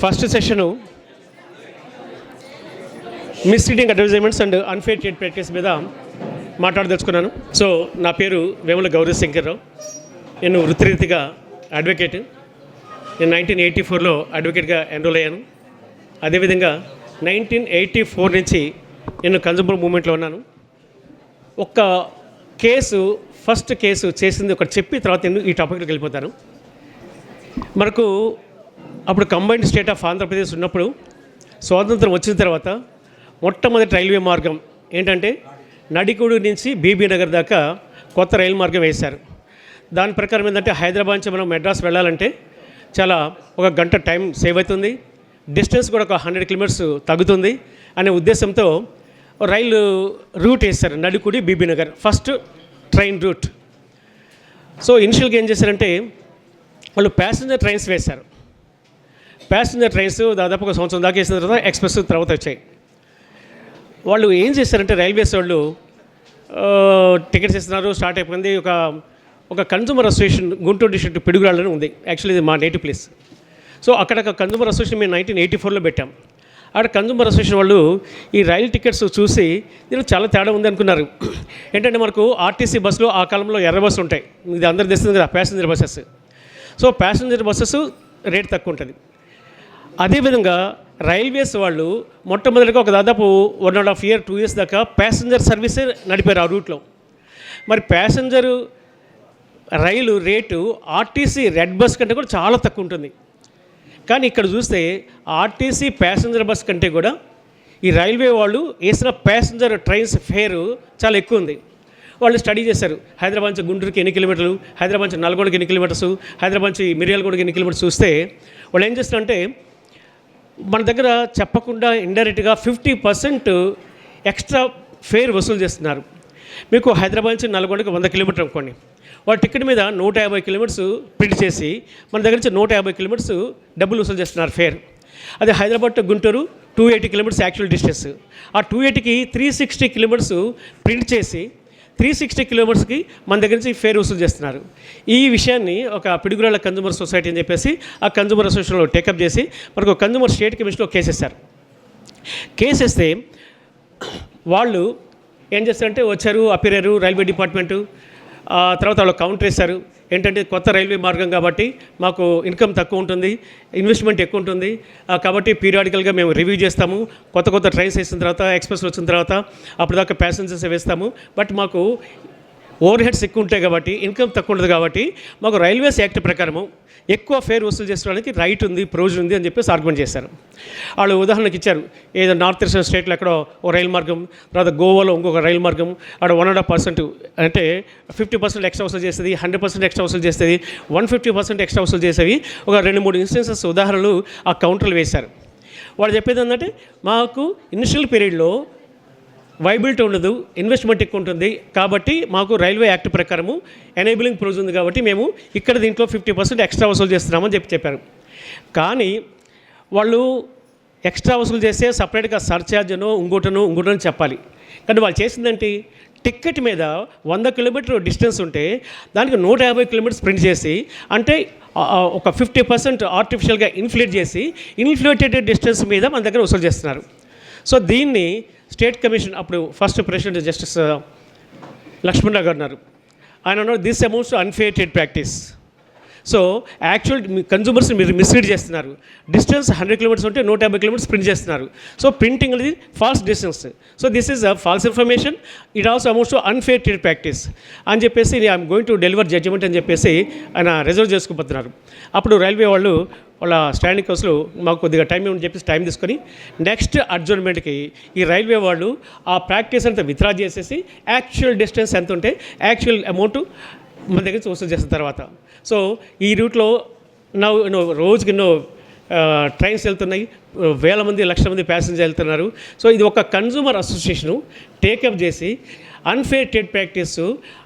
First session misleading advertisements and unfair trade practice మీద మాట్లాడదలుచుకున్నాను. So నా పేరు వేముల గౌరీ శంకర్రావు. నేను వృత్తిరీతిగా అడ్వకేట్. నేను 1984లో అడ్వకేట్గా ఎన్రోల్ అయ్యాను. అదేవిధంగా 1984 నుంచి నేను కన్జ్యూమర్ మూవ్మెంట్లో ఉన్నాను. ఫస్ట్ కేసు చేసింది ఒకటి చెప్పి తర్వాత నేను ఈ టాపిక్లోకి వెళ్ళిపోతాను. మనకు అప్పుడు కంబైన్డ్ స్టేట్ ఆఫ్ ఆంధ్రప్రదేశ్ ఉన్నప్పుడు స్వాతంత్రం వచ్చిన తర్వాత మొట్టమొదటి రైల్వే మార్గం ఏంటంటే నడికుడు నుంచి బీబీ నగర్ దాకా కొత్త రైలు మార్గం వేశారు. దాని ప్రకారం ఏంటంటే హైదరాబాద్ నుంచి మనం మెడ్రాస్ వెళ్ళాలంటే చాలా ఒక గంట టైం సేవ్ అవుతుంది, డిస్టెన్స్ కూడా ఒక 100 కిలోమీటర్స్ తగ్గుతుంది అనే ఉద్దేశంతో రైలు రూట్ వేశారు. Nadikudi Bibi Nagar first train route. So ఇనిషియల్గా ఏం చేశారంటే వాళ్ళు ప్యాసింజర్ ట్రైన్స్ వేశారు. ప్యాసింజర్ ట్రైన్స్ దాదాపు ఒక సంవత్సరం దాకా వేసిన తర్వాత ఎక్స్ప్రెస్ తర్వాత వచ్చాయి. వాళ్ళు ఏం చేశారంటే రైల్వేస్ వాళ్ళు టికెట్స్ ఇస్తున్నారు, స్టార్ట్ అయిపోయింది. ఒక కన్జ్యూమర్ అసోసియేషన్ గుంటూరు డిస్ట్రిక్ట్ పిడుగురాళ్ళని ఉంది. యాక్చువల్లీ ఇది మా నేటివ్ ప్లేస్. సో అక్కడ ఒక కన్జ్యూమర్ అసోసియేషన్ మేము 1984లో పెట్టాం. అక్కడ కన్జ్యూమర్ అసోసియేషన్ వాళ్ళు ఈ రైలు టికెట్స్ చూసి దీనికి చాలా తేడా ఉంది అనుకున్నారు. ఏంటంటే మనకు ఆర్టీసీ బస్సులో ఆ కాలంలో ఎర్ర బస్సులు ఉంటాయి, ఇది అందరు తెస్తుంది కదా, passenger buses. So passenger buses rate తక్కువ ఉంటుంది. అదేవిధంగా రైల్వేస్ వాళ్ళు మొట్టమొదటిగా ఒక దాదాపు 1.5 year 2 years దాకా ప్యాసింజర్ సర్వీసే నడిపారు ఆ రూట్లో. మరి ప్యాసింజర్ రైలు రేటు ఆర్టీసీ రెడ్ బస్ కంటే కూడా చాలా తక్కువ ఉంటుంది. కానీ ఇక్కడ చూస్తే ఆర్టీసీ ప్యాసింజర్ బస్ కంటే కూడా ఈ రైల్వే వాళ్ళు వేసిన ప్యాసింజర్ ట్రైన్స్ ఫేరు చాలా ఎక్కువ ఉంది. వాళ్ళు స్టడీ చేశారు. హైదరాబాద్ నుంచి గుంటూరుకి ఎన్ని కిలోమీటర్లు, హైదరాబాద్ నుంచి నల్గొండకి ఎన్ని కిలోమీటర్స్, హైదరాబాద్ నుంచి మిర్యాలగూడకి ఎన్ని కిలోమీటర్స్ చూస్తే వాళ్ళు ఏం చేస్తారంటే మన దగ్గర చెప్పకుండా ఇండైరెక్ట్గా 50% ఎక్స్ట్రా ఫేర్ వసూలు చేస్తున్నారు. మీకు హైదరాబాద్ నుంచి నల్గొండకి 100 కిలోమీటర్ అనుకోండి, వాళ్ళ టికెట్ మీద 150 కిలోమీటర్స్ ప్రింట్ చేసి మన దగ్గర నుంచి 150 కిలోమీటర్స్ డబ్బులు వసూలు చేస్తున్నారు ఫేర్. అదే Hyderabad to Guntur 280 kilometres actual distance. ఆ 280కి 360 కిలోమీటర్స్ ప్రింట్ చేసి 360 కిలోమీటర్స్కి మన దగ్గర నుంచి ఫేర్ వసూలు చేస్తున్నారు. ఈ విషయాన్ని ఒక పిడుగురాళ్ళ కన్జ్యూమర్ సొసైటీ అని చెప్పేసి ఆ కన్జ్యూమర్ అసోసియేషన్లో టేకప్ చేసి మనకు కన్జ్యూమర్ స్టేట్ కమిషన్లో కేసేస్తారు. కేసేస్తే వాళ్ళు ఏం చేస్తారంటే వచ్చారు, అపీర్ అయ్యారు రైల్వే డిపార్ట్మెంటు. తర్వాత వాళ్ళు కౌంటర్ వేశారు. ఏంటంటే కొత్త రైల్వే మార్గం కాబట్టి మాకు ఇన్కమ్ తక్కువ ఉంటుంది, ఇన్వెస్ట్మెంట్ ఎక్కువ ఉంటుంది, కాబట్టి పీరియాడికల్గా మేము రివ్యూ చేస్తాము. కొత్త ట్రైన్స్ వేసిన తర్వాత ఎక్స్ప్రెస్ వచ్చిన తర్వాత అప్పటిదాకా ప్యాసింజర్స్ వేస్తాము. బట్ మాకు ఓవర్ హెడ్స్ ఎక్కువ ఉంటాయి కాబట్టి ఇన్కమ్ తక్కువ ఉంటుంది కాబట్టి మాకు రైల్వేస్ యాక్ట్ ప్రకారము ఎక్కువ ఫేర్ వసూలు చేసుకోవడానికి రైట్ ఉంది, ప్రొవిజన్ ఉంది అని చెప్పేసి ఆర్గ్యుమెంట్ చేశారు. వాళ్ళు ఉదాహరణకి ఇచ్చారు, ఏదో నార్త్ ఈస్టర్న్ స్టేట్లో ఎక్కడో ఓ రైలు మార్గం, తర్వాత గోవాలో ఇంకొక రైలు మార్గం, అక్కడ 1.5% అంటే 50% ఎక్స్ట్రా వసూలు చేస్తుంది, 100% ఎక్స్ట్రా వసూలు చేస్తుంది, 150% ఎక్స్ట్రా వసూలు చేసేవి ఒక 2-3 ఇన్స్టెన్సెస్ ఉదాహరణలు ఆ కౌంటర్లు వేశారు. వాళ్ళు చెప్పేది ఏంటంటే మాకు ఇనిషియల్ పీరియడ్లో వైబిలిటీ ఉండదు, ఇన్వెస్ట్మెంట్ ఎక్కువ ఉంటుంది కాబట్టి మాకు రైల్వే యాక్ట్ ప్రకారము ఎనేబులింగ్ ప్రొవిజన్ ఉంది కాబట్టి మేము ఇక్కడ దీంట్లో 50% ఎక్స్ట్రా వసూలు చేస్తున్నామని చెప్పారు. కానీ వాళ్ళు ఎక్స్ట్రా వసూలు చేస్తే సపరేట్గా సర్ఛార్జ్నో ఇంకోటనో చెప్పాలి. కానీ వాళ్ళు చేసిందంటే టికెట్ మీద 100 కిలోమీటర్ డిస్టెన్స్ ఉంటే దానికి 150 కిలోమీటర్స్ ప్రింట్ చేసి, అంటే ఒక 50% ఆర్టిఫిషియల్గా ఇన్ఫ్లేట్ చేసి ఇన్ఫ్లేటెడ్ డిస్టెన్స్ మీద మన దగ్గర వసూలు చేస్తున్నారు. సో దీన్ని స్టేట్ కమిషన్ అప్పుడు ఫస్ట్ ప్రెసిడెంట్ జస్టిస్ లక్ష్మణరావు గారు ఉన్నారు. ఆయన అన్నారు this amounts unfair trade practice. So actual consumers మీరు మిస్లీడ్ చేస్తున్నారు. డిస్టెన్స్ 100 కిలోమీటర్స్ ఉంటే 150 కిలోమీటర్స్ ప్రింట్ చేస్తున్నారు. సో ప్రింటింగ్ అనేది false distance. So this is a false information, it also amounts to unfair trade practice అని చెప్పేసి I'm going to deliver judgement అని చెప్పేసి ఆయన రిజర్వ్ చేసుకుపోతున్నారు. అప్పుడు రైల్వే వాళ్ళు వాళ్ళ స్టాండింగ్ హౌస్లో మాకు కొద్దిగా టైం ఏమని చెప్పేసి టైం తీసుకొని నెక్స్ట్ అడ్జర్న్మెంట్కి ఈ రైల్వే వాళ్ళు ఆ ప్రాక్టీస్ అంతా విత్డ్రా చేసేసి యాక్చువల్ డిస్టెన్స్ ఎంత ఉంటే యాక్చువల్ అమౌంట్ మన దగ్గర వసూలు చేసిన తర్వాత, సో ఈ రూట్లో రోజుకి ట్రైన్స్ వెళ్తున్నాయి, వేల మంది లక్షల మంది ప్యాసింజర్ వెళ్తున్నారు. సో ఇది ఒక కన్జ్యూమర్ అసోసియేషను టేకప్ చేసి అన్ఫేర్ ట్రేడ్ ప్రాక్టీస్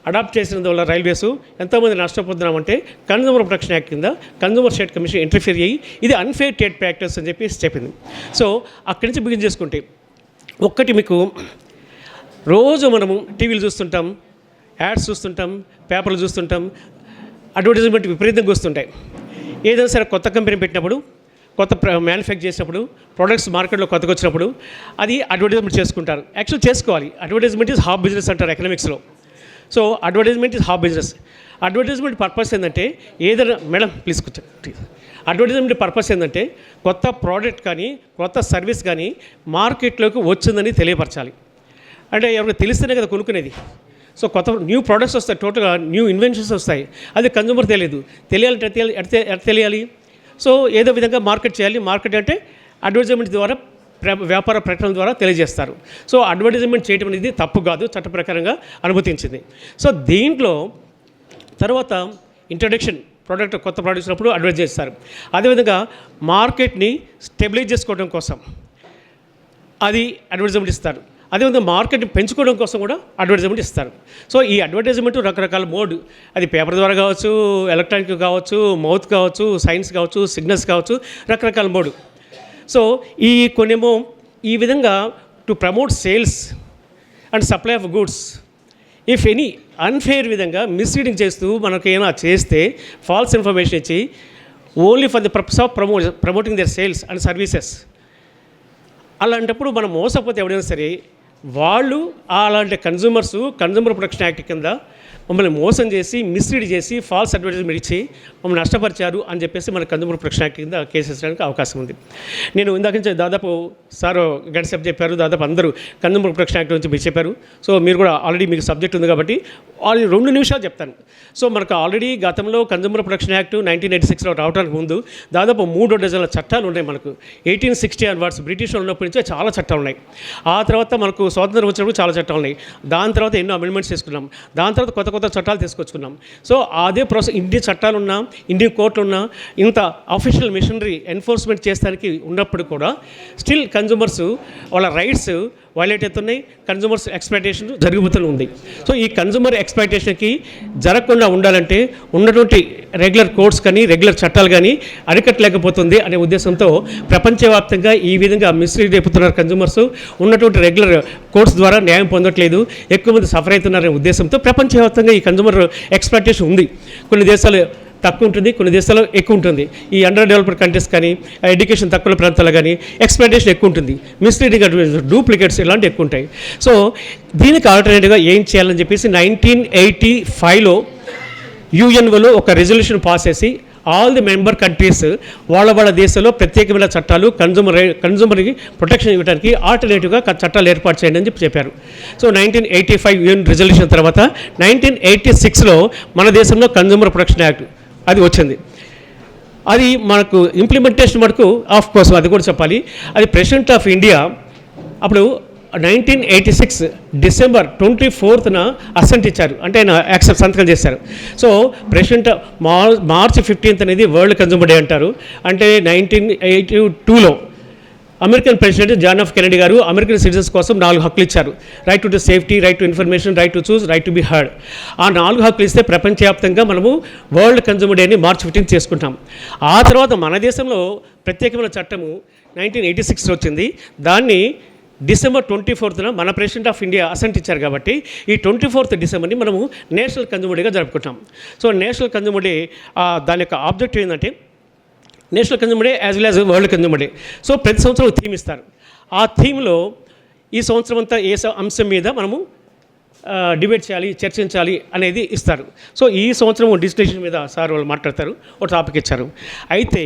అడాప్ట్ చేసినందువల్ల రైల్వేస్ ఎంతోమంది నష్టపోతున్నామంటే కన్జ్యూమర్ ప్రొటెక్షన్ యాక్ట్ కింద కన్జ్యూమర్ స్టేట్ కమిషన్ ఇంటర్ఫియర్ అయ్యి ఇది అన్ఫేర్ ట్రేడ్ ప్రాక్టీస్ అని చెప్పి చెప్పింది. సో అక్కడి నుంచి బిగిన్ చేసుకుంటే ఒక్కటి మీకు రోజు మనము టీవీలు చూస్తుంటాం, యాడ్స్ చూస్తుంటాం, పేపర్లు చూస్తుంటాం, అడ్వర్టైజ్మెంట్ విపరీతంగా వస్తుంటాయి. ఏదైనా సరే కొత్త కంపెనీ పెట్టినప్పుడు కొత్త మ్యానుఫ్యాక్చర్ చేసినప్పుడు ప్రొడక్ట్స్ మార్కెట్లో కొత్తగా వచ్చినప్పుడు అది అడ్వర్టైజ్మెంట్ చేసుకుంటారు. యాక్చువల్ చేసుకోవాలి. అడ్వర్టైజ్మెంట్ ఈజ్ హాఫ్ బిజినెస్ అంటారు ఎకనామిక్స్లో. So advertisement is half business. Advertisement purpose ఏంటంటే ఏదైనా మేడం ప్లీజ్ కూర్చోండి. అడ్వర్టైజ్మెంట్ పర్పస్ ఏంటంటే కొత్త ప్రోడక్ట్ కానీ కొత్త సర్వీస్ కానీ మార్కెట్లోకి వచ్చిందని తెలియపరచాలి. అంటే ఎవరికి తెలిస్తేనే కదా కొనుక్కునేది. సో కొత్త న్యూ ప్రోడక్ట్స్ వస్తాయి, టోటల్గా న్యూ ఇన్వెన్షన్స్ వస్తాయి. అది కన్జ్యూమర్ తెలియదు. తెలియాలి. సో ఏదో విధంగా మార్కెట్ చేయాలి. మార్కెట్ అంటే అడ్వర్టైజ్మెంట్ ద్వారా వ్యాపార ప్రకటనల ద్వారా తెలియజేస్తారు. సో అడ్వర్టైజ్మెంట్ చేయడం అనేది తప్పు కాదు, చట్ట ప్రకారంగా అనుమతించింది. సో దీంట్లో తర్వాత ఇంట్రడక్షన్ ప్రోడక్ట్ కొత్త ప్రోడక్ట్ వచ్చినప్పుడు అడ్వర్టైజ్ చేస్తారు. అదేవిధంగా మార్కెట్ని స్టెబిలైజ్ చేసుకోవడం కోసం అది అడ్వర్టైజ్మెంట్ ఇస్తారు. అదేవిధంగా మార్కెట్ని పెంచుకోవడం కోసం కూడా అడ్వర్టైజ్మెంట్ ఇస్తారు. సో ఈ అడ్వర్టైజ్మెంట్ రకరకాల మోడ్, అది పేపర్ ద్వారా కావచ్చు, ఎలక్ట్రానిక్ కావచ్చు, మౌత్ కావచ్చు, సైన్స్ కావచ్చు, సిగ్నల్స్ కావచ్చు, రకరకాల మోడ్. సో ఈ కొన్నేమో ఈ విధంగా to promote sales and supply of goods if any unfair విధంగా మిస్లీడింగ్ చేస్తూ మనకు ఏమైనా చేస్తే ఫాల్స్ ఇన్ఫర్మేషన్ ఇచ్చి only for the purpose of promoting their sales and services, అలాంటప్పుడు మనం మోసపోతే ఎవరైనా సరే వాళ్ళు అలాంటి కన్జ్యూమర్ ప్రొటెక్షన్ యాక్ట్ కింద మమ్మల్ని మోసం చేసి మిస్లీడ్ చేసి ఫాల్స్ అడ్వర్టైజ్మెంట్ ఇచ్చి మమ్మల్ని నష్టపరిచారు అని చెప్పేసి మన కన్జ్యూమర్ ప్రొటెక్షన్ యాక్ట్ కింద కేసు వేసడానికి అవకాశం ఉంది. నేను ఇందాక నుంచి దాదాపు సార్ గంట సేపు చెప్పారు, దాదాపు అందరూ కన్జ్యూమర్ ప్రొటెక్షన్ యాక్ట్ గురించి మీరు చెప్పారు. సో మీరు కూడా ఆల్రెడీ మీకు సబ్జెక్ట్ ఉంది కాబట్టి 2 నిమిషాలు చెప్తాను. సో మనకు ఆల్రెడీ గతంలో కన్జ్యూమర్ ప్రొటెక్షన్ యాక్ట్ 1986లో రావడానికి ముందు దాదాపు 3 డజన్ల చట్టాలు ఉన్నాయి. మనకు 1860 అన్వర్డ్స్ బ్రిటిష్ ఉన్నప్పటి నుంచే చాలా చట్టాలు ఉన్నాయి. ఆ తర్వాత మనకు స్వాతంత్రం వచ్చినప్పుడు చాలా చట్టాలు ఉన్నాయి. దాని తర్వాత ఎన్నో అమెండ్మెంట్స్ చేసుకున్నాం. దాని తర్వాత కొత్త చట్టాలు తీసుకొచ్చుకున్నాం. సో అదే ప్రాసెస్, ఇన్ని చట్టాలు ఉన్నా, ఇన్ని కోర్టులు ఉన్నా, ఇంత అఫీషియల్ మిషనరీ ఎన్ఫోర్స్మెంట్ చేస్తానికి ఉన్నప్పుడు కూడా స్టిల్ కన్జ్యూమర్స్ వాళ్ళ రైట్స్ వైలేట్ అవుతున్నాయి. కన్జ్యూమర్స్ ఎక్స్ప్లాయిటేషన్ జరిగిపోతూనే ఉంది. సో ఈ కన్జ్యూమర్ ఎక్స్ప్లాయిటేషన్కి జరగకుండా ఉండాలంటే ఉన్నటువంటి రెగ్యులర్ కోర్ట్స్ కానీ రెగ్యులర్ చట్టాలు కానీ అరికట్టలేకపోతుంది అనే ఉద్దేశంతో ప్రపంచవ్యాప్తంగా ఈ విధంగా మిస్లీడ్ అయిపోతున్నారు కన్జ్యూమర్స్. ఉన్నటువంటి రెగ్యులర్ కోర్ట్స్ ద్వారా న్యాయం పొందట్లేదు, ఎక్కువ మంది సఫర్ అవుతున్నారనే ఉద్దేశంతో ప్రపంచవ్యాప్తంగా ఈ కన్జ్యూమర్ ఎక్స్ప్లాయిటేషన్ ఉంది. కొన్ని దేశాలు తక్కువ ఉంటుంది, కొన్ని దేశాల్లో ఎక్కువ ఉంటుంది. ఈ అండర్ డెవలప్డ్ కంట్రీస్ కానీ ఎడ్యుకేషన్ తక్కువ ప్రాంతాల్లో కానీ ఎక్స్ప్లాయిటేషన్ ఎక్కువ ఉంటుంది. మిస్లీడింగ్ అడ్వర్టైజ్మెంట్, డూప్లికేట్స్ ఇలాంటివి ఎక్కువ ఉంటాయి. సో దీనికి ఆల్టర్నేటివ్గా ఏం చేయాలని చెప్పేసి 1985లో యుఎన్ఓలో ఒక రెజల్యూషన్ పాస్ చేసి ఆల్ ది మెంబర్ కంట్రీస్ వాళ్ళ దేశంలో ప్రత్యేకమైన చట్టాలు కన్జ్యూమర్కి ప్రొటెక్షన్ ఇవ్వడానికి ఆల్టర్నేటివ్గా చట్టాలు ఏర్పాటు చేయండి అని చెప్పారు. సో 1985 యుఎన్ రెజల్యూషన్ తర్వాత 1986లో మన దేశంలో కన్జ్యూమర్ ప్రొటెక్షన్ యాక్ట్ అది వచ్చింది. అది మనకు ఇంప్లిమెంటేషన్ మటుకు ఆఫ్ కోర్స్ అది కూడా చెప్పాలి. అది ప్రెసిడెంట్ ఆఫ్ ఇండియా అప్పుడు 1986 డిసెంబర్ 24న అసెంట్ ఇచ్చారు, అంటే ఆయన యాక్సెప్ట్ సంతకం చేశారు. సో ప్రెసిడెంట్ మార్చ్ 15th అనేది వరల్డ్ కన్జ్యూమర్ డే అంటారు. అంటే 1982లో American president John F Kennedy గారు అమెరికన్ సిటిజన్స్ కోసం 4 హక్కులు ఇచ్చారు. Right to safety, right to information, right to choose, right to be heard. ఆ 4 హక్కులు ఇస్తే ప్రపంచవ్యాప్తంగా మనము వరల్డ్ కన్జ్యూమర్ డేని మార్చ్ 15 చేసుకుంటాం. ఆ తర్వాత మన దేశంలో ప్రత్యేకమైన చట్టము 1986లో వచ్చింది. దాన్ని డిసెంబర్ 24న మన ప్రెసిడెంట్ ఆఫ్ ఇండియా అసెంట్ ఇచ్చారు. కాబట్టి ఈ 24th డిసెంబర్ని మనము నేషనల్ కన్జ్యూమర్ డేగా జరుపుకుంటాం. సో నేషనల్ కన్జ్యూమర్ డే దాని యొక్క ఆబ్జెక్టివ్ ఏంటంటే national consumer day as well as world consumer day. So ప్రతి సంవత్సరం థీమ్ ఇస్తారు. ఆ థీమ్లో ఈ సంవత్సరం అంతా ఏ అంశం మీద మనము డిబేట్ చేయాలి, చర్చించాలి అనేది ఇస్తారు. సో ఈ సంవత్సరం డిజిటేషన్ మీద సార్ వాళ్ళు మాట్లాడతారు, ఒక టాపిక్ ఇచ్చారు. అయితే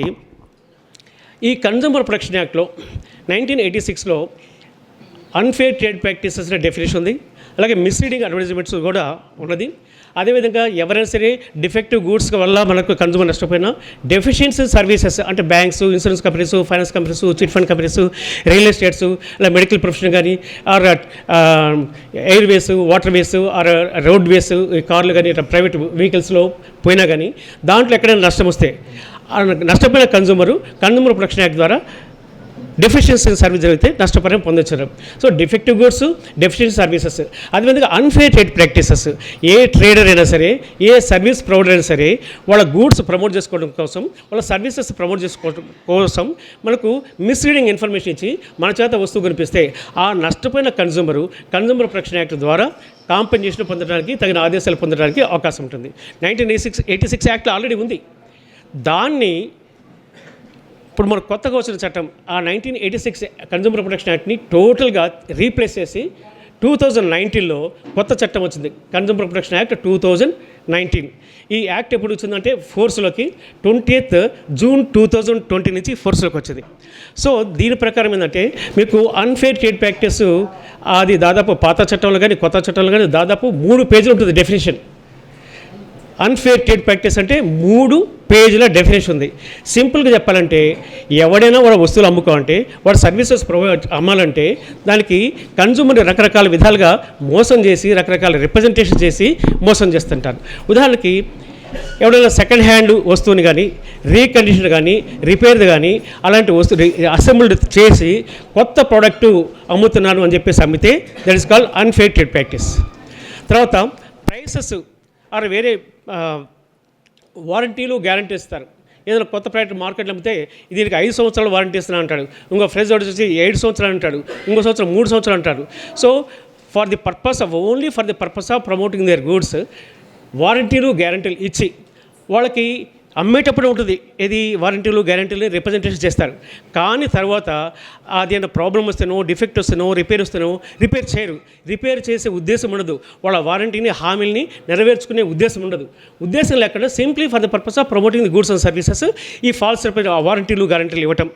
ఈ కన్జ్యూమర్ ప్రొటెక్షన్ యాక్ట్లో 1986లో అన్ఫేర్ ట్రేడ్ ప్రాక్టీసెస్ అనే డెఫినేషన్ ఉంది. అలాగే మిస్లీడింగ్ అడ్వర్టైజ్మెంట్స్ కూడా ఉన్నది. అదేవిధంగా ఎవరైనా సరే డిఫెక్టివ్ గూడ్స్ వల్ల మనకు కన్జ్యూమర్ నష్టపోయినా డెఫిషియన్సీ సర్వీసెస్ అంటే banks, insurance companies, finance companies, chit fund companies, real estates, అలా మెడికల్ ప్రొఫెషన్ కానీ or airways, water ways or road ways, కార్లు కానీ ప్రైవేట్ వెహికల్స్లో పోయినా కానీ దాంట్లో ఎక్కడైనా నష్టం వస్తే నష్టపోయిన కన్జ్యూమర్ ప్రొటెక్షన్ యాక్ట్ ద్వారా డెఫిషియన్సీ సర్వీస్ జరిగితే నష్టపరిహారం పొందొచ్చారు. So defective goods, deficiency services, అదేవిధంగా అన్ఫేర్ ట్రేడ్ ప్రాక్టీసెస్. ఏ ట్రేడర్ అయినా సరే, ఏ సర్వీస్ ప్రొవైడర్ అయినా సరే వాళ్ళ గూడ్స్ ప్రమోట్ చేసుకోవడం కోసం, వాళ్ళ సర్వీసెస్ ప్రమోట్ చేసుకోవడం కోసం మనకు మిస్లీడింగ్ ఇన్ఫర్మేషన్ ఇచ్చి మన చేత వస్తువు కనిపిస్తే ఆ నష్టపోయిన కన్జ్యూమర్ ప్రొటెక్షన్ యాక్ట్ ద్వారా కాంపెన్సేషన్ పొందడానికి, తగిన ఆదేశాలు పొందడానికి అవకాశం ఉంటుంది. 1986 యాక్ట్లో ఆల్రెడీ ఉంది. దాన్ని ఇప్పుడు మనకు కొత్తగా వచ్చిన చట్టం ఆ 1986 కన్జ్యూమర్ ప్రొటెక్షన్ యాక్ట్ని టోటల్గా రీప్లేస్ చేసి 2019లో కొత్త చట్టం వచ్చింది, కన్జ్యూమర్ ప్రొటెక్షన్ యాక్ట్ 2019. ఈ యాక్ట్ ఎప్పుడు వచ్చిందంటే ఫోర్స్లోకి 20th జూన్ 2020 నుంచి ఫోర్స్లోకి వచ్చింది. సో దీని ప్రకారం ఏంటంటే మీకు అన్ఫేర్ ట్రేడ్ ప్రాక్టీస్ అది దాదాపు పాత చట్టంలో కానీ కొత్త చట్టంలో కానీ దాదాపు 3 పేజీలు ఉంటుంది డెఫినేషన్. అన్ఫేర్ ట్రేడ్ ప్రాక్టీస్ అంటే 3 పేజీల డెఫినేషన్ ఉంది. సింపుల్గా చెప్పాలంటే ఎవడైనా వాడు వస్తువులు అమ్ముకోవాలంటే వాడు సర్వీసెస్ ప్రొవైడ్ అమ్మాలంటే దానికి కన్జ్యూమర్ని రకరకాల విధాలుగా మోసం చేసి రకరకాల రిప్రజెంటేషన్ చేసి మోసం చేస్తుంటారు. ఉదాహరణకి ఎవడైనా సెకండ్ హ్యాండ్ వస్తువుని కానీ రీకండిషన్ కానీ రిపేర్ది కానీ అలాంటి వస్తువు అసెంబ్ల్డ్ చేసి కొత్త ప్రోడక్టు అమ్ముతున్నాను అని చెప్పేసి అమ్మితే that is called unfair trade practice. తర్వాత ప్రైసెస్ ఆర్ వేరే వారంటీలు గ్యారంటీ ఇస్తారు. ఏదైనా కొత్త ప్రోడక్ట్ మార్కెట్లో అమ్మితే దీనికి 5 సంవత్సరాలు వారంటీ ఇస్తున్నా అంటాడు, ఇంకో ఫ్రెండ్స్ వచ్చి 7 సంవత్సరాలు అంటాడు, ఇంకో సంవత్సరం 3 సంవత్సరాలు అంటాడు. So for the purpose of promoting their goods వారంటీలు గ్యారంటీలు ఇచ్చి వాళ్ళకి అమ్మేటప్పుడు ఉంటుంది ఏది వారంటీలు గ్యారంటీలు రిప్రజెంటేషన్ చేస్తారు. కానీ తర్వాత అదేమైనా ప్రాబ్లం వస్తేనో డిఫెక్ట్ వస్తేనో రిపేర్ చేయరు. రిపేర్ చేసే ఉద్దేశం ఉండదు, వాళ్ళ వారంటీని హామీల్ని నెరవేర్చుకునే ఉద్దేశం ఉండదు. ఉద్దేశం లేకుండా simply for the purpose of promoting the goods and services ఈ ఫాల్స్ వారంటీలు గ్యారంటీలు ఇవ్వటం.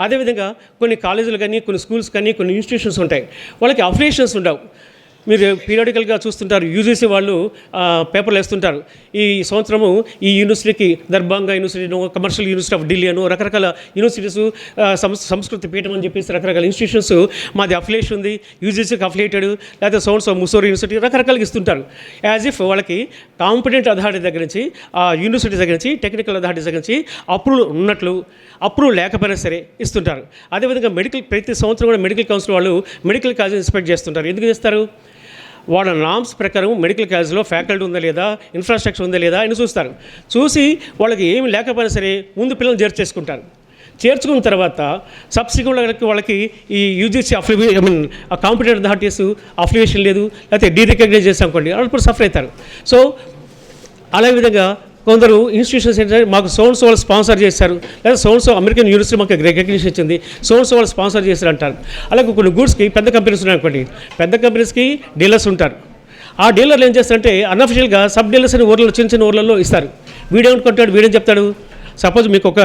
అదేవిధంగా కొన్ని కాలేజీలు కానీ కొన్ని స్కూల్స్ కానీ కొన్ని ఇన్స్టిట్యూషన్స్ ఉంటాయి, వాళ్ళకి అఫిలియేషన్స్ ఉండవు. మీరు పీరియాడికల్గా చూస్తుంటారు, యూజీసీ వాళ్ళు పేపర్లు వేస్తుంటారు, ఈ సంవత్సరము ఈ యూనివర్సిటీకి దర్భంగా యూనివర్సిటీను, కమర్షియల్ యూనివర్సిటీ ఆఫ్ ఢిల్లీ అను రకరకాల యూనివర్సిటీస్ సంస్కృతి పీఠం అని చెప్పేసి రకరకాల ఇన్స్టిట్యూషన్స్ మాది అఫిలియేషన్ ఉంది, యూజీసీకి అఫిలియేటెడ్, లేకపోతే సౌండ్స్ ముసోర్ యూనివర్సిటీ రకరకాలుగా ఇస్తుంటారు. యాజ్ ఇఫ్ వాళ్ళకి కాంపిటెంట్ అథారిటీ దగ్గర నుంచి ఆ యూనివర్సిటీ దగ్గర నుంచి టెక్నికల్ అథారిటీ దగ్గర నుంచి అప్రూవల్ ఉన్నట్లు, అప్రూవల్ లేకపోయినా సరే ఇస్తుంటారు. అదేవిధంగా ప్రతి సంవత్సరం కూడా మెడికల్ కౌన్సిల్ వాళ్ళు మెడికల్ కాలేజ్ ఇన్స్పెక్ట్ చేస్తుంటారు. ఎందుకు చేస్తారు? వాళ్ళ నామ్స్ ప్రకారం మెడికల్ కాలేజ్లో ఫ్యాకల్టీ ఉందా లేదా, ఇన్ఫ్రాస్ట్రక్చర్ ఉందా లేదా అని చూస్తారు. చూసి వాళ్ళకి ఏమి లేకపోయినా సరే ముందు పిల్లల్ని చేర్చేసుకుంటారు. చేర్చుకున్న తర్వాత సబ్సిక్వెంట్ వాళ్ళకి ఈ యూజీసీ ఆ కాంపిటెంట్ అథారిటీస్ అఫిలియేషన్ లేదు, లేకపోతే డీరికగ్నైజ్ చేస్తాం అనుకోండి, వాళ్ళు సఫర్ అవుతారు. సో అలా విధంగా కొందరు ఇన్స్టిట్యూషన్స్ ఏంటంటే మాకు సోన్స్ వాళ్ళు స్పాన్సర్ చేశారు, లేదా సోన్స్ అమెరికన్ యూనివర్సిటీ మాకు రికగ్నిషన్ ఇచ్చింది, సోన్స్ వాళ్ళు స్పాన్సర్ చేశారు అంటారు. అలాగే కొన్ని గూడ్స్కి పెద్ద కంపెనీస్ ఉన్నాయి అనుకోండి, పెద్ద కంపెనీస్కి డీలర్స్ ఉంటారు. ఆ డీలర్లు ఏం చేస్తారంటే అన్అఫిషియల్గా సబ్ డీలర్స్ అని ఊర్లలో చిన్న చిన్న ఊర్లలో ఇస్తారు. వీడేమనుకుంటాడు, వీడేం చెప్తాడు, సపోజ్ మీకు ఒక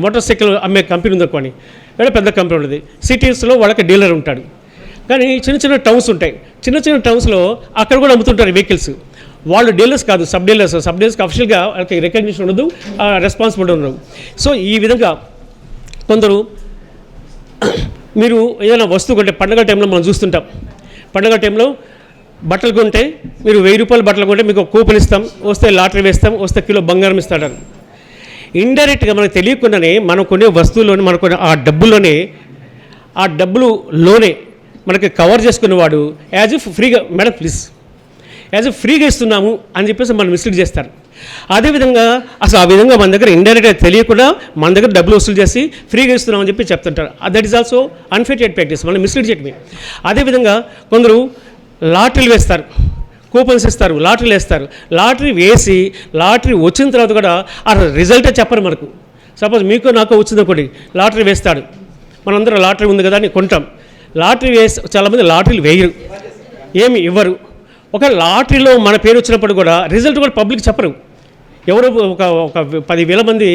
మోటార్ సైకిల్ అమ్మే కంపెనీ ఉందనుకోండి, లేదా పెద్ద కంపెనీ ఉంటుంది, సిటీస్లో వాళ్ళకి డీలర్ ఉంటాడు. కానీ చిన్న చిన్న టౌన్స్ ఉంటాయి, చిన్న చిన్న టౌన్స్లో అక్కడ కూడా అమ్ముతుంటారు వెహికల్స్. వాళ్ళు డీలర్స్ కాదు, సబ్ డీలర్స్కి అఫిషియల్గా వాళ్ళకి రికగ్నిషన్ ఉండదు, రెస్పాన్సిబిలిటీ ఉండదు. సో ఈ విధంగా కొందరు మీరు ఏదైనా వస్తువు కొంటే పండగ టైంలో మనం చూస్తుంటాం, పండగ టైంలో బట్టలు కొంటే మీరు 1000 రూపాయలు బట్టలు కొంటే మీకు కూపన్ ఇస్తాం, వస్తే లాటరీ వేస్తాం, వస్తే కిలో బంగారం ఇస్తాడు. ఇండైరెక్ట్గా మనకు తెలియకుండానే మనం కొనే వస్తువుల్లోనే మనకు ఆ డబ్బులోనే మనకి కవర్ చేసుకునేవాడు యాజ్ ఇఫ్ ఫ్రీగా మేడం ప్లీజ్ యాజ్ ఇఫ్ ఫ్రీగా ఇస్తున్నాము అని చెప్పేసి మనం మిస్లీడ్ చేస్తారు. అదేవిధంగా అసలు ఆ విధంగా మన దగ్గర ఇండైరెక్ట్గా తెలియకుండా మన దగ్గర డబ్బులు వసూలు చేసి ఫ్రీగా ఇస్తున్నామని చెప్పి చెప్తుంటారు. That is also unfair trade practice, మనం మిస్లీడ్ చేయటమే. అదేవిధంగా కొందరు లాటరీలు వేస్తారు, కూపన్స్ ఇస్తారు, లాటరీలు వేస్తారు. లాటరీ వేసి లాటరీ వచ్చిన తర్వాత కూడా ఆ రిజల్టే చెప్పరు మనకు. సపోజ్ మీకు నాకు వచ్చిందనుకోండి, లాటరీ వేస్తాడు, మనందరం లాటరీ ఉంది కదా అని కొంటాం. లాటరీ చాలామంది లాటరీలు వేయరు, ఏమి ఇవ్వరు. ఒక లాటరీలో మన పేరు వచ్చినప్పుడు కూడా రిజల్ట్ కూడా పబ్లిక్ చెప్పరు. ఎవరు ఒక 10,000 మంది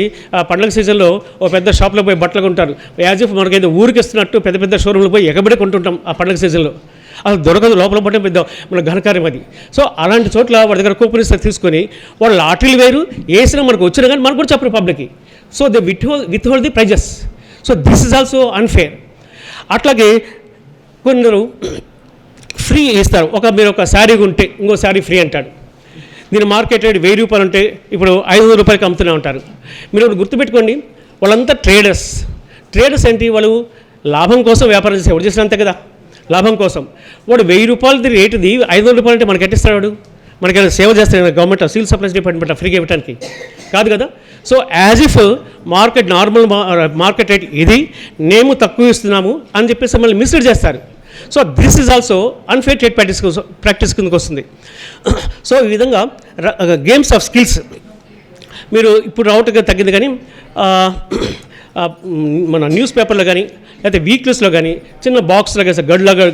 పండుగ సీజన్లో ఒక పెద్ద షాప్లో పోయి బట్టలు కొంటారు, యాజ్ ఇఫ్ మనకైతే ఊరికి ఇస్తున్నట్టు పెద్ద పెద్ద షోరూమ్లో పోయి ఎగబడి కొంటుంటాం ఆ పండుగ సీజన్లో. అది దొరకదు, లోపల పట్టే పెద్ద మన ఘనకార్యం అది. సో అలాంటి చోట్ల వాడి దగ్గర కూపన్స్ తీసుకొని వాళ్ళు లాటరీలు వేరు, వేసినా మనకు వచ్చినా కానీ మనకు కూడా చెప్పరు పబ్లిక్కి. So they withhold the prices. So this is also unfair. అట్లాగే కొందరు ఫ్రీ ఇస్తారు. మీరు ఒక శారీ ఉంటే ఇంకో శారీ ఫ్రీ అంటాడు. దీని మార్కెట్ రేట్ 1000 రూపాయలు ఉంటే ఇప్పుడు 500 రూపాయలకి అమ్ముతూనే ఉంటారు. మీరు ఒకటి గుర్తుపెట్టుకోండి, వాళ్ళంతా ట్రేడర్స్ ఏంటి, వాళ్ళు లాభం కోసం వ్యాపారం చేస్తే ఎవరు చేసిన అంతే కదా, లాభం కోసం. వాడు 1000 రూపాయలది రేటుది 500 రూపాయలు అంటే మనకి ఎట్టిస్తాడు, వాడు మనకి సేవ చేస్తాడు గవర్నమెంట్ సివిల్ సప్లైస్ డిపార్ట్మెంట్ ఫ్రీగా ఇవ్వడానికి కాదు కదా. So as if normal market rate ఇది, మేము తక్కువ ఇస్తున్నాము అని చెప్పేసి మళ్ళీ మిస్లీడ్ చేస్తారు. So this is also unfair trade practice కిందకు వస్తుంది. సో ఈ విధంగా గేమ్స్ ఆఫ్ స్కిల్స్ మీరు ఇప్పుడు రావటం తగ్గింది, కానీ మన న్యూస్ పేపర్లో కానీ లేకపోతే వీక్లీస్లో కానీ చిన్న బాక్స్లో కానీ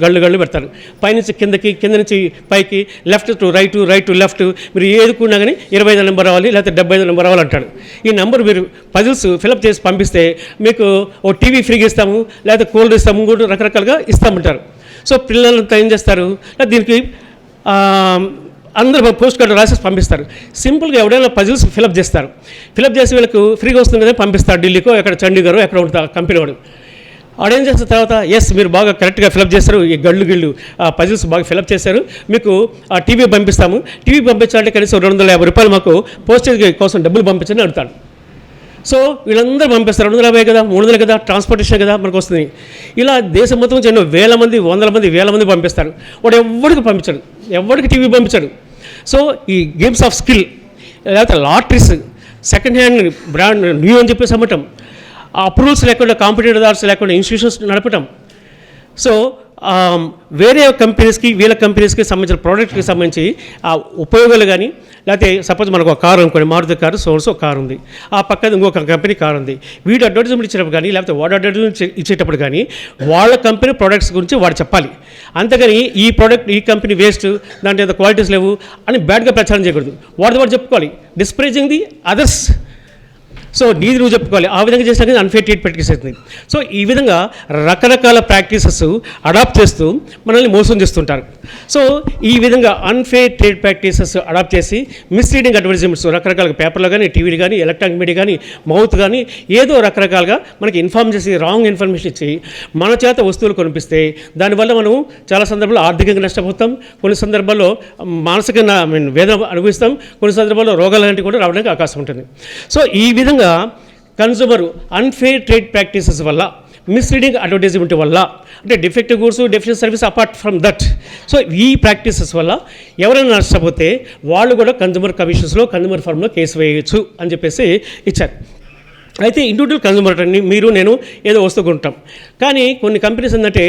గళ్ళు పెడతారు. పైనుంచి కింద నుంచి పైకి, left to right to left, మీరు ఏదుకున్నా కానీ 25 నెంబర్ రావాలి లేకపోతే 75 నెంబర్ రావాలి అంటాడు. ఈ నెంబర్ మీరు పజిల్స్ ఫిలప్ చేసి పంపిస్తే మీకు ఓ టీవీ ఫ్రీగా ఇస్తాము, లేకపోతే కోల్డ్ ఇస్తాము, కూడా రకరకాలుగా ఇస్తామంటారు. సో పిల్లలంతా ఏం చేస్తారు, దీనికి అందరూ పోస్ట్ కార్డు రాసేసి పంపిస్తారు. సింపుల్గా ఎవడైనా పజిల్స్ ఫిలప్ చేస్తారు. ఫిలప్ చేసి వీళ్ళకు ఫ్రీగా వస్తుంది కదా పంపిస్తారు ఢిల్లీకో, ఎక్కడ చండీగఢ్ ఎక్కడ ఉంటుంది కంపెనీ వాడు. ఆడేం చేసిన తర్వాత మీరు బాగా కరెక్ట్గా ఫిలప్ చేస్తారు, ఈ గిళ్ళు పజిల్స్ బాగా ఫిలప్ చేశారు, మీకు ఆ టీవీ పంపిస్తాము. టీవీ పంపించాలంటే కనీసం 250 రూపాయలు మాకు పోస్టేజ్ కోసం డబ్బులు పంపించని అడుగుతాడు. సో వీళ్ళందరూ పంపిస్తారు. 250 కదా, 300 కదా, ట్రాన్స్పోర్టేషన్ కదా మనకు వస్తుంది. ఇలా దేశం మొత్తం నుంచి ఎన్నో వేల మంది, వేల మంది పంపిస్తారు. వాడు ఎవరికి పంపించాడు, ఎవరికి టీవీ పంపించాడు. సో ఈ గేమ్స్ ఆఫ్ స్కిల్, లేకపోతే lotteries, second hand brand new అని చెప్పేసి అమ్మటం, అప్రూవల్స్ లేకుండా, కాంపిటేటర్స్ లేకుండా ఇన్స్టిట్యూషన్స్ నడపటం. సో వేరే కంపెనీస్కి వీళ్ళ కంపెనీస్కి సంబంధించిన ప్రోడక్ట్కి సంబంధించి ఆ ఉపయోగాలు కానీ, లేకపోతే సపోజ్ మనకు ఒక కారు అనుకోండి, మారుతి కారు, సోర్సో కారు ఉంది, ఆ పక్కన ఇంకొక కంపెనీ కారు ఉంది. వీడు అడ్వర్టైజ్మెంట్ ఇచ్చేటప్పుడు కానీ, లేకపోతే వాడు అడ్వర్టైజ్మెంట్ ఇచ్చేటప్పుడు కానీ వాళ్ళ కంపెనీ ప్రోడక్ట్స్ గురించి వాడు చెప్పాలి. అంతేగాని ఈ ప్రోడక్ట్, ఈ కంపెనీ వేస్ట్, దాంట్లో ఏదో క్వాలిటీస్ లేవు అని బ్యాడ్గా ప్రచారం చేయకూడదు. వాడు చెప్పుకోవాలి, డిస్ప్రైజింగ్ ది అదర్స్. సో నీది నువ్వు చెప్పుకోవాలి. ఆ విధంగా చేసినా అన్ఫేర్ ట్రేడ్ ప్రాక్టీస్ అవుతుంది. సో ఈ విధంగా రకరకాల ప్రాక్టీసెస్ అడాప్ట్ చేస్తూ మనల్ని మోసం చేస్తుంటారు. సో ఈ విధంగా అన్ఫేర్ ట్రేడ్ ప్రాక్టీసెస్ అడాప్ట్ చేసి మిస్లీడింగ్ అడ్వర్టైజ్మెంట్స్ రకరకాల పేపర్లో కానీ, టీవీలు కానీ, ఎలక్ట్రానిక్ మీడియా కానీ, మౌత్ కానీ ఏదో రకరకాలుగా మనకి ఇన్ఫార్మ్ చేసి, రాంగ్ ఇన్ఫర్మేషన్ ఇచ్చి మన చేత వస్తువులు కొనిపిస్తే దానివల్ల మనం చాలా సందర్భాల్లో ఆర్థికంగా నష్టపోతాం, కొన్ని సందర్భాల్లో మానసికంగా వేదన అనుభవిస్తాం, కొన్ని సందర్భాల్లో రోగాలు లాంటివి కూడా రావడానికి అవకాశం ఉంటుంది. సో ఈ విధంగా కన్సూమర్ అన్ఫేర్ ట్రేడ్ ప్రాక్టీసెస్ వల్ల, మిస్లీడింగ్ అడ్వర్టైజ్మెంట్ వల్ల, అంటే defective goods, deficient service apart from that, so ఈ ప్రాక్టీసెస్ వల్ల ఎవరైనా నష్టపోతే వాళ్ళు కూడా కన్సూమర్ కమిషన్స్లో, కన్సూమర్ ఫార్మ్లో కేసు వేయచ్చు అని చెప్పేసి ఇచ్చారు. అయితే ఇండివిజువల్ కన్సూమర్ అని మీరు నేను ఏదో వస్తువు కొంటాం, కానీ కొన్ని కంపెనీస్ ఏంటంటే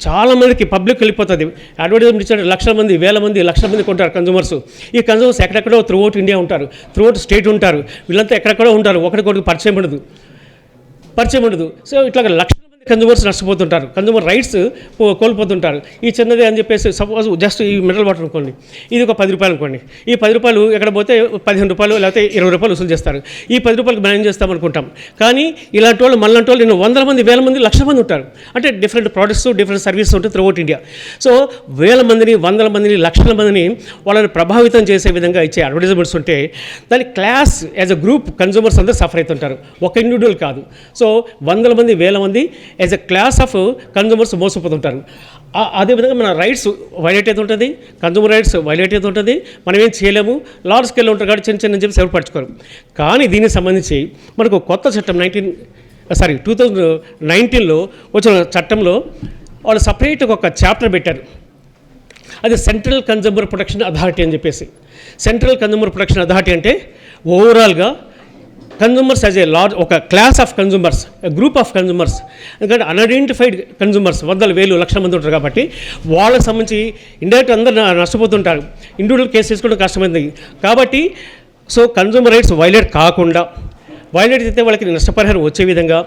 చాలామందికి పబ్లిక్ వెళ్ళిపోతుంది. అడ్వర్టైజ్మెంట్ ఇచ్చారు, లక్షల మంది, వేల మంది కొంటారు కన్సూమర్స్. ఈ కన్సూమర్స్ ఎక్కడెక్కడో త్రూఅవుట్ ఇండియా ఉంటారు, త్రూఅవుట్ స్టేట్ ఉంటారు, వీళ్ళంతా ఎక్కడెక్కడో ఉంటారు, ఒకరికొకరికి పరిచయం ఉండదు. సో ఇట్లా లక్ష కన్సూమర్స్ నష్టపోతుంటారు, కన్సూమర్ రైట్స్ కోల్పోతుంటారు. ఈ చిన్నదే అని చెప్పేసి సపోజ్ జస్ట్ ఈ మినరల్ వాటర్ అనుకోండి, ఇది ఒక 10 రూపాయలు అనుకోండి. ఈ 10 రూపాయలు ఎక్కడ పోతే 15 రూపాయలు లేకపోతే 20 రూపాయలు వసూలు చేస్తారు. ఈ 10 రూపాయలకు మనం ఏం చేస్తాం అనుకుంటాం. కానీ ఇలాంటి వాళ్ళు, మనలాంటి వాళ్ళు ఎన్నో వందల మంది, వేల మంది, లక్షల మంది ఉంటారు. అంటే డిఫరెంట్ ప్రోడక్ట్స్, డిఫరెంట్ సర్వీసెస్ ఉంటాయి త్రూఅవుట్ ఇండియా. సో వేల మందిని, వందల మందిని, లక్షల మందిని వాళ్ళని ప్రభావితం చేసే విధంగా ఇచ్చే అడ్వర్టైజ్మెంట్స్ ఉంటే దాని class as a group consumers అందరూ సఫర్ అవుతుంటారు, ఒక ఇండివిజువల్ కాదు. సో వందల మంది, వేల మంది as a class of consumers మోసపోతుంటారు. అదేవిధంగా మన రైట్స్ వైలేట్ అయితే ఉంటుంది, కన్సూమర్ రైట్స్ వైలేట్ అయితే ఉంటుంది, మనం ఏం చేయలేము. లార్జ్ స్కేల్లో ఉంటారు కాబట్టి చిన్న చెప్పి ఎవరు పట్టుకోరు. కానీ దీనికి సంబంధించి మనకు కొత్త చట్టం 2019లో వచ్చిన చట్టంలో వాళ్ళు సపరేట్గా ఒక చాప్టర్ పెట్టారు. అది సెంట్రల్ కన్సూమర్ ప్రొటెక్షన్ అథారిటీ అని చెప్పేసి. సెంట్రల్ కన్సూమర్ ప్రొటెక్షన్ అథారిటీ అంటే ఓవరాల్గా కన్సూమర్స్ యాజ్ ఏ లార్జ్, ఒక class of consumers, group of consumers, ఎందుకంటే అన్ఐడెంటిఫైడ్ కన్సూమర్స్ వందల, వేలు, లక్షల మంది ఉంటారు కాబట్టి వాళ్ళకి సంబంధించి ఇండైరెక్ట్ అందరూ నష్టపోతుంటారు. ఇండివిజువల్ కేసు తీసుకోవడం కష్టమైంది కాబట్టి సో కన్సూమర్ రైట్స్ వైలేట్ కాకుండా, వైలేట్ అయితే వాళ్ళకి నష్టపరిహారం వచ్చే విధంగా,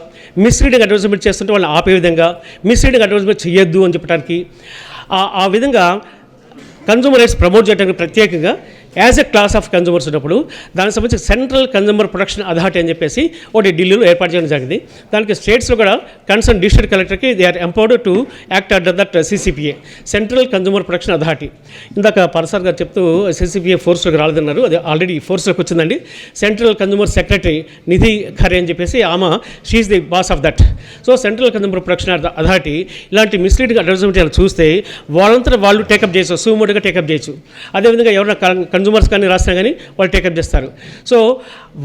మిస్లీడింగ్ అడ్వర్టైజ్మెంట్ చేస్తుంటే వాళ్ళని ఆపే విధంగా, మిస్లీడింగ్ అడ్వర్టైజ్మెంట్ చేయొద్దు అని చెప్పడానికి ఆ విధంగా కన్సూమర్ రైట్స్ ప్రమోట్ చేయడానికి ప్రత్యేకంగా as a class of consumers ఉన్నప్పుడు దానికి సంబంధించి సెంట్రల్ కన్సూమర్ ప్రొటెక్షన్ అథారిటీ అని చెప్పేసి ఒకటి ఢిల్లీలో ఏర్పాటు చేయడం జరిగింది. దానికి స్టేట్స్లో కూడా కన్సర్న్ డిస్ట్రిక్ట్ కలెక్టర్కి they are empowered to act under that CCPA, central consumer protection authority. ఇందాక పరసార్ గారు చెప్తూ CCPA ఫోర్స్లోకి రాలేదన్నారు, అది ఆల్రెడీ ఫోర్స్లోకి వచ్చిందండి. Central consumer secretary Nidhi Khare అని చెప్పేసి ఆమె she is the boss of that. So central consumer protection authority ఇలాంటి మిస్లీడింగ్ అడ్వర్టైజ్మెంట్ చూస్తే వాళ్ళంతా వాళ్ళు టేకప్ చేయొచ్చు, సూమోడ్గా టేకప్ చేయొచ్చు. అదేవిధంగా ఎవరైనా కన్సూమర్స్ కానీ రాసినా కానీ వాళ్ళు టేకప్ చేస్తారు. సో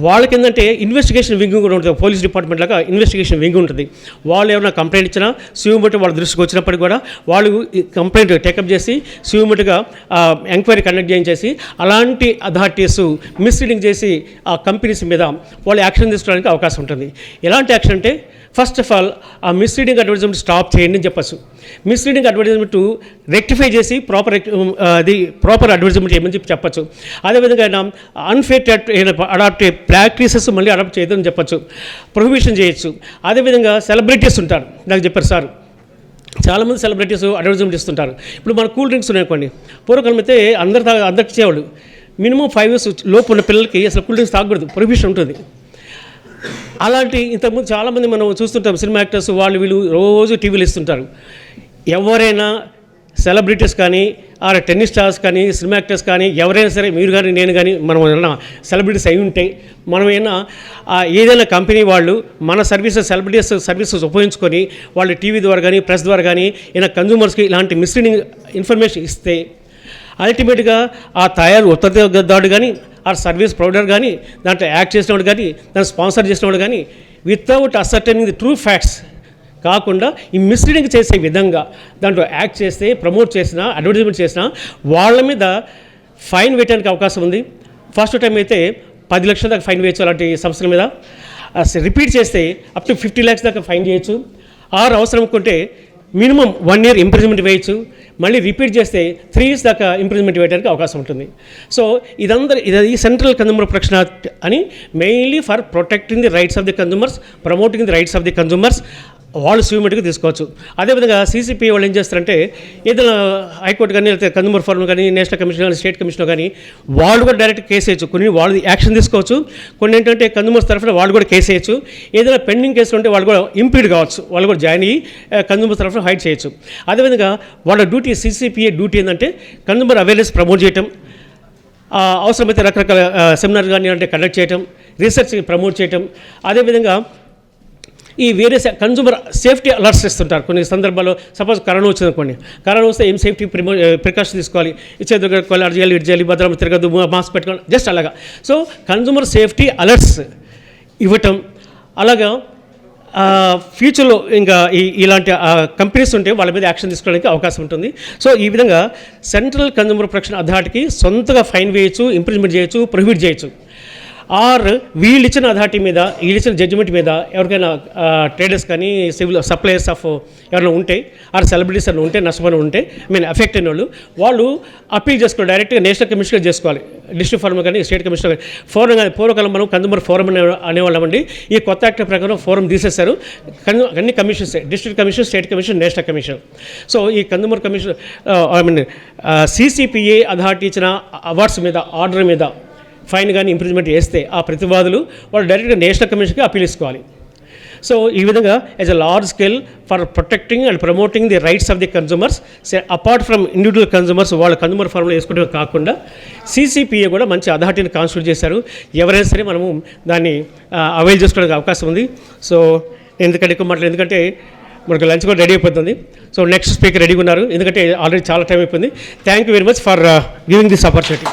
వాళ్ళకి ఏంటంటే ఇన్వెస్టిగేషన్ వింగ్ కూడా ఉంటుంది, పోలీస్ డిపార్ట్మెంట్ లాగా ఇన్వెస్టిగేషన్ వింగ్ ఉంటుంది. వాళ్ళు ఏమైనా కంప్లైంట్ ఇచ్చినా సీఎంబట్టి వాళ్ళ దృష్టికి వచ్చినప్పటికీ కూడా వాళ్ళు కంప్లైంట్ టేకప్ చేసి సీఎంబట్టిగా ఎంక్వైరీ కండక్ట్ చేయించేసి అలాంటి అథారిటీస్ మిస్లీడింగ్ చేసి ఆ కంపెనీస్ మీద వాళ్ళు యాక్షన్ తీసుకోవడానికి అవకాశం ఉంటుంది. ఎలాంటి యాక్షన్ అంటే ఫస్ట్ ఆఫ్ ఆల్ ఆ మిస్లీడింగ్ అడ్వర్టైజ్మెంట్ స్టాప్ చేయండి అని చెప్పచ్చు. మిస్లీడింగ్ అడ్వర్టైజ్మెంట్ రెక్టిఫై చేసి ప్రాపర్ అడ్వర్టైజ్మెంట్ చేయమని చెప్పచ్చు. అదేవిధంగా అన్ఫేర్ అడాప్ట్ ప్రాక్టీసెస్ మళ్ళీ అడాప్ట్ చేయదని చెప్పచ్చు, ప్రొహిబిషన్ చేయొచ్చు. అదేవిధంగా సెలబ్రిటీస్ ఉంటారు, నాకు చెప్పారు సార్, చాలామంది సెలబ్రిటీస్ అడ్వర్టైజ్మెంట్ ఇస్తుంటారు. ఇప్పుడు మన కూల్ డ్రింక్స్ ఉన్నాయనుకోండి, పూర్వకాలం అయితే అందరికి ఇచ్చేవాళ్ళు. మినిమం 5 years లోపు ఉన్న పిల్లలకి అసలు కూల్ డ్రింక్స్ తాగకూడదు, ప్రొహిబిషన్ ఉంటుంది. అలాంటి ఇంతకుముందు చాలామంది మనం చూస్తుంటాం, సినిమా యాక్టర్స్ వీళ్ళు రోజు టీవీలు ఇస్తుంటారు. ఎవరైనా సెలబ్రిటీస్ కానీ టెన్నిస్ స్టార్స్ కానీ సినిమా యాక్టర్స్ కానీ ఎవరైనా సరే, మీరు కానీ నేను కానీ మనం ఏమైనా సెలబ్రిటీస్ అయి ఉంటే, మనం ఏదైనా కంపెనీ వాళ్ళు మన సెలబ్రిటీస్ సర్వీసెస్ ఉపయోగించుకొని వాళ్ళు టీవీ ద్వారా కానీ ప్రెస్ ద్వారా కానీ కన్జ్యూమర్స్కి ఇలాంటి మిస్లీడింగ్ ఇన్ఫర్మేషన్ ఇస్తే అల్టిమేట్గా ఆ ఉత్పత్తిదారుడు కానీ ఆ సర్వీస్ ప్రొవైడర్ కానీ దాంట్లో యాక్ట్ చేసినవాడు కానీ దాన్ని స్పాన్సర్ చేసినవాడు కానీ వితౌట్ అసర్టైనింగ్ ది ట్రూ ఫ్యాక్ట్స్ కాకుండా ఈ మిస్లీడింగ్ చేసే విధంగా దాంట్లో యాక్ట్ చేస్తే, ప్రమోట్ చేసినా, అడ్వర్టైజ్మెంట్ చేసినా వాళ్ళ మీద ఫైన్ వేయడానికి అవకాశం ఉంది. ఫస్ట్ టైం అయితే 10 లక్షల దాకా ఫైన్ వేయచ్చు అలాంటి సంస్థల మీద. రిపీట్ చేస్తే అప్ టు 50 lakhs దాకా ఫైన్ చేయొచ్చు. అవసరం అనుకుంటే మినిమం 1 year ఇంప్రిజన్మెంట్ వేయచ్చు. మళ్ళీ రిపీట్ చేస్తే 3 years దాకా ఇంప్రిజన్మెంట్ వేయడానికి అవకాశం ఉంటుంది. సో ఇది సెంట్రల్ కన్జ్యూమర్ ప్రొటెక్షన్ యాక్ట్ అని mainly for protecting the rights of the consumers, promoting the rights of the consumers వాళ్ళు సీమెట్గా తీసుకోవచ్చు. అదేవిధంగా CCPA వాళ్ళు ఏం చేస్తారంటే, ఏదైనా హైకోర్టు కానీ లేకపోతే కన్జ్యూమర్ ఫోరం కానీ నేషనల్ కమిషన్ కానీ స్టేట్ కమిషన్ కానీ వాళ్ళు కూడా డైరెక్ట్ కేసు వేయచ్చు. కొన్ని వాళ్ళు యాక్షన్ తీసుకోవచ్చు, కొన్ని ఏంటంటే కన్జ్యూమర్స్ తరఫున వాళ్ళు కూడా కేసు వేయచ్చు. ఏదైనా పెండింగ్ కేసులు ఉంటే వాళ్ళు కూడా ఇంపీడ్ కావచ్చు, వాళ్ళు కూడా జాయిన్ అయ్యి కన్జ్యూమర్స్ తరఫున హైడ్ చేయొచ్చు. అదేవిధంగా వాళ్ళ డ్యూటీ CCPA డ్యూటీ ఏంటంటే కన్జ్యూమర్ అవేర్నెస్ ప్రమోట్ చేయటం, అవసరమైతే రకరకాల సెమినార్ కానీ అంటే కండక్ట్ చేయటం, రీసెర్చ్ ప్రమోట్ చేయటం. అదేవిధంగా ఈ వేరే కన్జ్యూమర్ సేఫ్టీ అలర్ట్స్ ఇస్తుంటారు. కొన్ని సందర్భాల్లో సపోజ్ కరోనా వచ్చిందనుకోండి, కరోనా వస్తే ఏం సేఫ్టీ ప్రికాషన్ తీసుకోవాలి, చేతులు కట్టుకోవాలి, అటు చేయాలి, ఇటు చేయాలి, భద్రం తిరగదు, మాస్క్ పెట్టుకోవాలి, జస్ట్ అలాగా. సో కన్జ్యూమర్ సేఫ్టీ అలర్ట్స్ ఇవ్వటం. అలాగా ఫ్యూచర్లో ఇంకా ఇలాంటి కంపెనీస్ ఉంటే వాళ్ళ మీద యాక్షన్ తీసుకోవడానికి అవకాశం ఉంటుంది. సో ఈ విధంగా సెంట్రల్ కన్జ్యూమర్ ప్రొటెక్షన్ అథారిటీకి సొంతగా ఫైన్ వేయచ్చు, ఇంప్రిజ్మెంట్ చేయొచ్చు, ప్రొహిబిట్ చేయొచ్చు. వీళ్ళు ఇచ్చిన అథారిటీ మీద, వీళ్ళు ఇచ్చిన జడ్జిమెంట్ మీద ఎవరికైనా ట్రేడర్స్ కానీ సివిల్ సప్లయర్స్ ఆఫ్ ఎవరైనా ఉంటే, సెలబ్రిటీస్ అని ఉంటే, నష్టపోయిన ఉంటే, ఎఫెక్ట్ అయిన వాళ్ళు అప్పీల్ చేసుకోవాలి, డైరెక్ట్గా నేషనల్ కమిషనర్ చేసుకోవాలి. డిస్ట్రిక్ట్ ఫోరం కానీ స్టేట్ కమిషనర్ కానీ ఫోరం కానీ, పూర్వకాలం మనం కన్జ్యూమర్ ఫోరం అనేవాళ్ళమండి. ఈ కొత్త యాక్ట్ ప్రకారం ఫోరం తీసేశారు. అన్ని commissions, district commission, state commission, national commission. So ఈ కన్జ్యూమర్ కమిషన్ CCPA అథారిటీ ఇచ్చిన అవార్డ్స్ మీద, ఆర్డర్ మీద ఫైన్ కానీ ఇంప్రిజ్మెంట్ వేస్తే ఆ ప్రతివాదులు వాళ్ళు డైరెక్ట్గా నేషనల్ కమిషన్కి అప్పీల్ ఇసుకోవాలి. సో ఈ విధంగా as a large scale for protecting and promoting the rights of the consumers apart from individual consumers వాళ్ళ కన్జ్యూమర్ ఫార్మ్లో వేసుకోవడమే కాకుండా CCPA కూడా మంచి అథారిటీని కాన్స్టిట్యూట్ చేశారు. ఎవరైనా సరే మనము దాన్ని అవైల్ చేసుకోవడానికి అవకాశం ఉంది. సో ఎందుకంటే ఎక్కువ మాట్లాడు, ఎందుకంటే మనకు లంచ్ కూడా రెడీ అయిపోతుంది. సో నెక్స్ట్ స్పీకర్ రెడీగా ఉన్నారు, ఎందుకంటే ఆల్రెడీ చాలా టైం అయిపోయింది. Thank you very much for giving this opportunity.